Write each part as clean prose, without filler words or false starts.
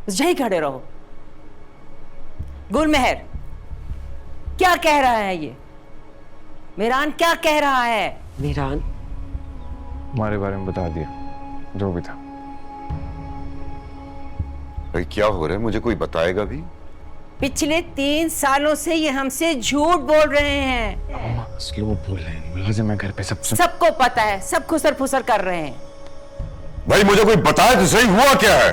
बस यही खड़े रहो। गुलमेहर, क्या कह रहा है ये? मेहरान क्या कह रहा है? मेहरान, हमारे बारे में बता दिया जो भी था। भाई क्या हो रहा है, मुझे कोई बताएगा भी? पिछले 3 सालों से ये हमसे झूठ बोल रहे हैं। स्लो बोल रहे हैं, मुलाजिम है घर पे, सबको पता है, सब खुसर फुसर कर रहे हैं। भाई मुझे कोई बताए तो सही, हुआ क्या है?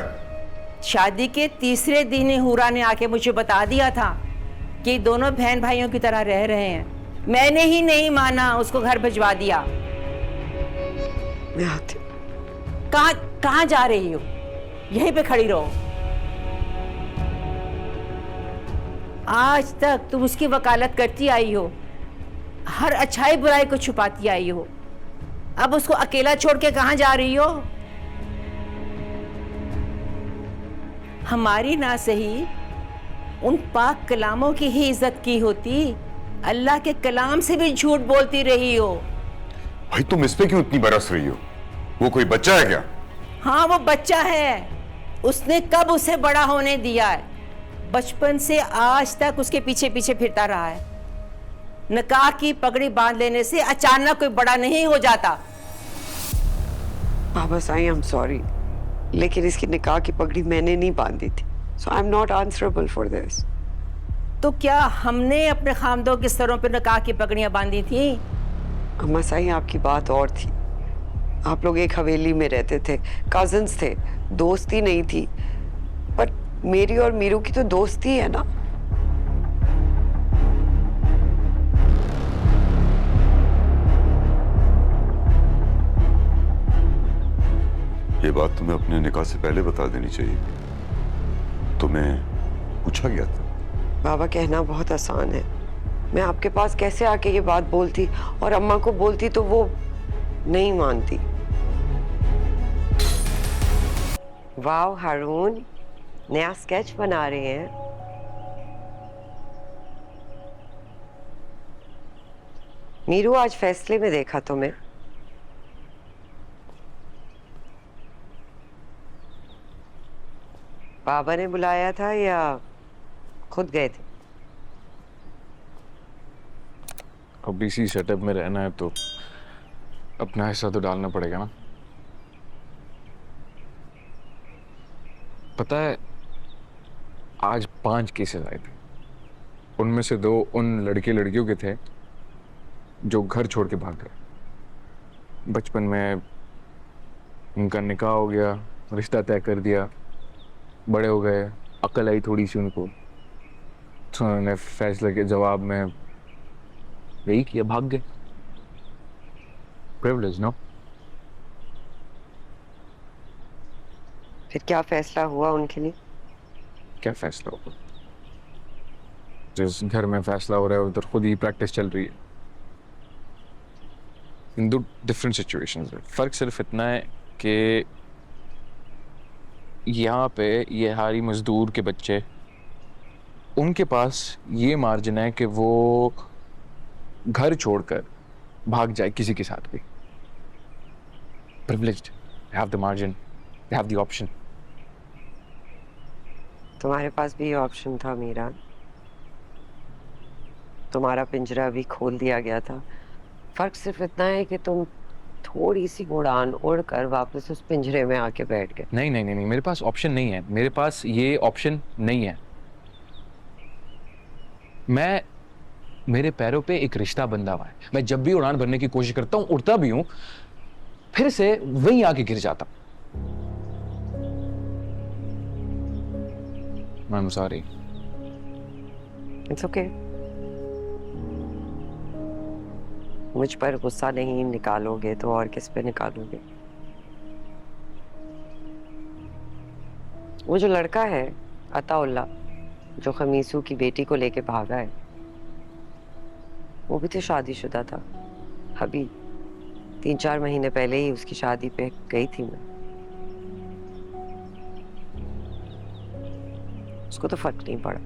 शादी के तीसरे दिन ही हुरा ने आके मुझे बता दिया था कि दोनों बहन भाइयों की तरह रह रहे हैं। मैंने ही नहीं माना, उसको घर भिजवा दिया। मैं आती हूँ। कहाँ जा रही हो? यहीं पे खड़ी रहो। आज तक तुम उसकी वकालत करती आई हो, हर अच्छाई बुराई को छुपाती आई हो। अब उसको अकेला छोड़ के कहाँ जा रही हो? हमारी ना सही, उन पाक कलामों की ही इज्जत की होती। अल्लाह के कलाम से भी झूठ बोलती रही हो। भाई तुम इस पे क्यों इतनी बरस रही हो? वो कोई बच्चा है क्या? हाँ, वो बच्चा है। उसने कब उसे बड़ा होने दिया है? बचपन से आज तक उसके पीछे पीछे फिरता रहा है। निकाह की पगड़ी बांध लेने से अचानक कोई बड़ा नहीं हो जाता। Baba Sai, I am sorry, लेकिन इसकी निकाह की पगड़ी मैंने नहीं बांधी थी, so I am not answerable for this. तो क्या हमने अपने खामदों के स्तरों पर निकाह की पगड़ियां बांधी थी? अम्मा साईं, आपकी बात और थी। आप लोग एक हवेली में रहते थे, कजिन्स थे, दोस्ती नहीं थी। पर मेरी और मीरू की तो दोस्ती है ना। ये बात तुम्हें अपने निकाह से पहले बता देनी चाहिए। तुम्हें पूछा गया था? बाबा, कहना बहुत आसान है। मैं आपके पास कैसे आके ये बात बोलती और अम्मा को बोलती तो वो नहीं मानती। वाह हारून, नया स्केच बना रहे हैं। मीरू, आज फैसले में देखा तुम्हें। बाबा ने बुलाया था या खुद गए थे? अब इसी सेटअप में रहना है तो अपना हिस्सा तो डालना पड़ेगा ना। पता है, आज 5 केसेस आए थे। उनमें से 2 उन लड़के लड़कियों के थे जो घर छोड़ के भाग गए। बचपन में उनका निकाह हो गया, रिश्ता तय कर दिया, बड़े हो गए, अकल आई थोड़ी सी उनको, तो उन्होंने फैसले के जवाब में यही किया, भाग गए। Privilege, no? फिर क्या फैसला हुआ उनके लिए? क्या फैसला होगा? जिस घर में फैसला हो रहा है उधर खुद ही प्रैक्टिस चल रही है। इन 2 डिफरेंट सिचुएशंस है। फर्क सिर्फ इतना है कि यहाँ पे ये हारी मजदूर के बच्चे, उनके पास ये मार्जिन है कि वो घर छोड़कर भाग जाए किसी के साथ भी। Privileged, they have the margin, they have the option. तुम्हारे पास भी ये ऑप्शन था मीरा। तुम्हारा पिंजरा भी खोल दिया गया था। फर्क सिर्फ इतना है कि तुम थोड़ी सी उड़ान उड़कर वापस उस पिंजरे में आके बैठ गए। नहीं नहीं नहीं नहीं, मेरे पास ऑप्शन नहीं है। मेरे पास ये ऑप्शन नहीं है। मेरे पैरों पे एक रिश्ता बंधा हुआ है। मैं जब भी उड़ान भरने की कोशिश करता हूँ, उड़ता भी हूँ, फिर से वहीं आके गिर जाता हूँ। I'm sorry. It's okay. मुझ पर गुस्सा नहीं निकालोगे तो और किस पे निकालोगे? वो जो लड़का है अताउल्ला, जो खमीसू की बेटी को लेके भागा है, वो भी तो शादीशुदा था। अभी 3-4 महीने पहले ही उसकी शादी पे गई थी मैं। उसको तो फर्क नहीं पड़ा।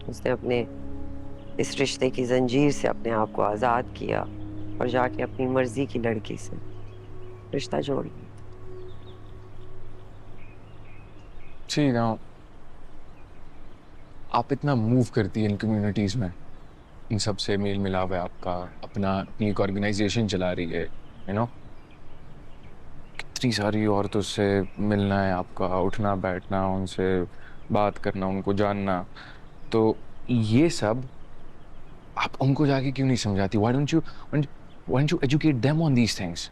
उसने अपने इस रिश्ते की जंजीर से अपने आप को आजाद किया और जाके अपनी मर्जी की लड़की से रिश्ता जोड़ लिया। See now, आप इतना मूव करती है इन कम्युनिटीज़ में, इन सब से मेल मिलाप है आपका, अपनी एक ऑर्गेनाइजेशन चला रही है, यू नो, कितनी सारी औरतों से मिलना है आपका, उठना बैठना, उनसे बात करना, उनको जानना, तो ये सब आप उनको जाके क्यों नहीं समझाती? Why don't you educate them on these things?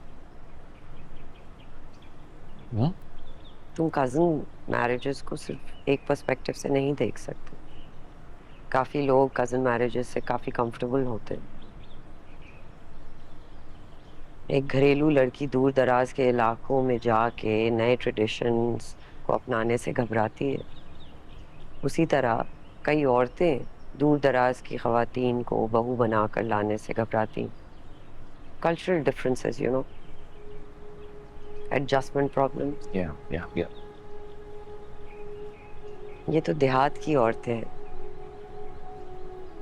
No? तुम कज़न मैरिजेस को सिर्फ एक पर्सपेक्टिव से नहीं देख सकते। काफ़ी लोग कज़न मैरिजेस से काफ़ी कंफर्टेबल होते हैं। एक घरेलू लड़की दूर दराज के इलाकों में जाके नए ट्रेडिशंस को अपनाने से घबराती है। उसी तरह कई औरतें दूर दराज की ख़वातीन को बहू बनाकर लाने से घबराती। Cultural differences, you know, adjustment problems. Yeah. ये तो देहात की औरतें हैं।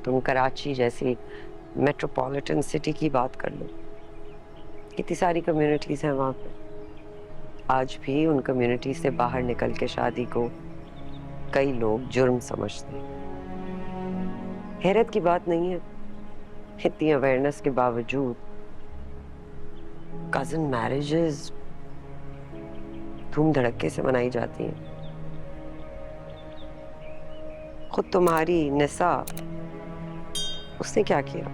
तुम कराची जैसी मेट्रोपॉलिटन सिटी की बात कर लो, कितनी सारी कम्युनिटीज़ हैं वहाँ पे। आज भी उन कम्युनिटी से बाहर निकल के शादी को कई लोग जुर्म समझते हैं। हैरत की बात नहीं है, इतनी अवेयरनेस के बावजूद कज़न मैरिजेस धूम धड़क्के से मनाई जाती हैं। खुद तुम्हारी निसा, उसने क्या किया?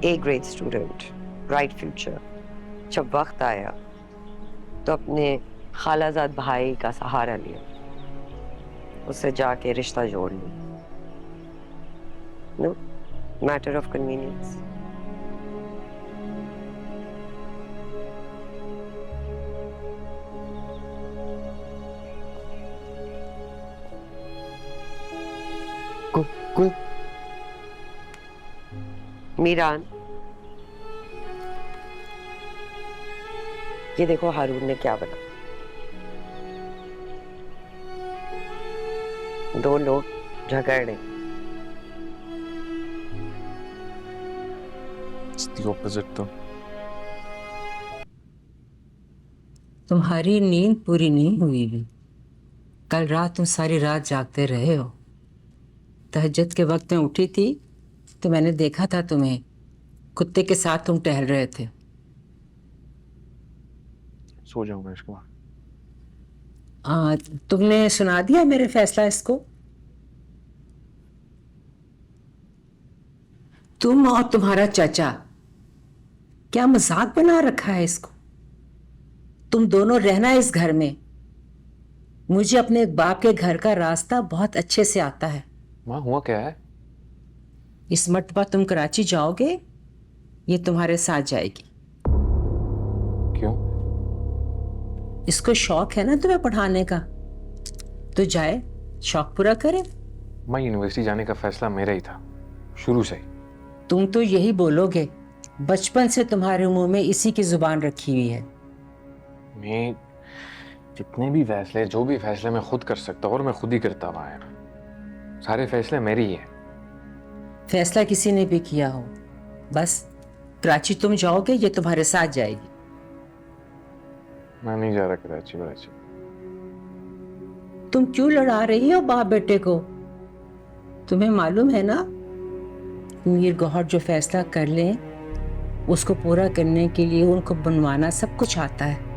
A grade student, bright future. जब वक्त आया तो अपने खालाजाद भाई का सहारा लिया, उससे जाके रिश्ता जोड़ लिया। No, matter of convenience. कुल मीरान, ये देखो हारून ने क्या बना। दो लोग झगड़े। ऑपोजिट तो तुम्हारी नींद पूरी नहीं हुई भी। कल रात तुम सारी रात जागते रहे हो। तहज्जुद के वक्त में उठी थी तो मैंने देखा था तुम्हें, कुत्ते के साथ तुम टहल रहे थे। सो जाऊंगा इसके बाद। तुमने सुना दिया मेरे फैसला इसको? तुम और तुम्हारा चाचा क्या मजाक बना रखा है इसको? तुम दोनों रहना इस घर में। मुझे अपने बाप के घर का रास्ता बहुत अच्छे से आता है। माँ, हुआ क्या है? इस मर्तबा तुम कराची जाओगे, ये तुम्हारे साथ जाएगी। क्यों? इसको शौक है ना तुम्हें पढ़ाने का, तो जाए, शौक पूरा करे। माँ, यूनिवर्सिटी जाने का फैसला मेरा ही था, शुरू से ही। तुम तो यही बोलोगे, बचपन से तुम्हारे मुंह में इसी की जुबान रखी हुई है। मैं जितने भी फैसले, जो भी फैसले मैं खुद कर सकता हूँ और मैं खुद ही करता हुआ आया, सारे फैसले मेरे ही हैं। फैसला किसी ने भी किया हो, बस कराची तुम जाओगे, ये तुम्हारे साथ जाएगी। मैं नहीं जा रहा कराची। तुम क्यों लड़ा रही हो बाप बेटे को? तुम्हें मालूम है ना, मीर गौहर जो फैसला कर लें उसको पूरा करने के लिए उनको बनवाना सब कुछ आता है।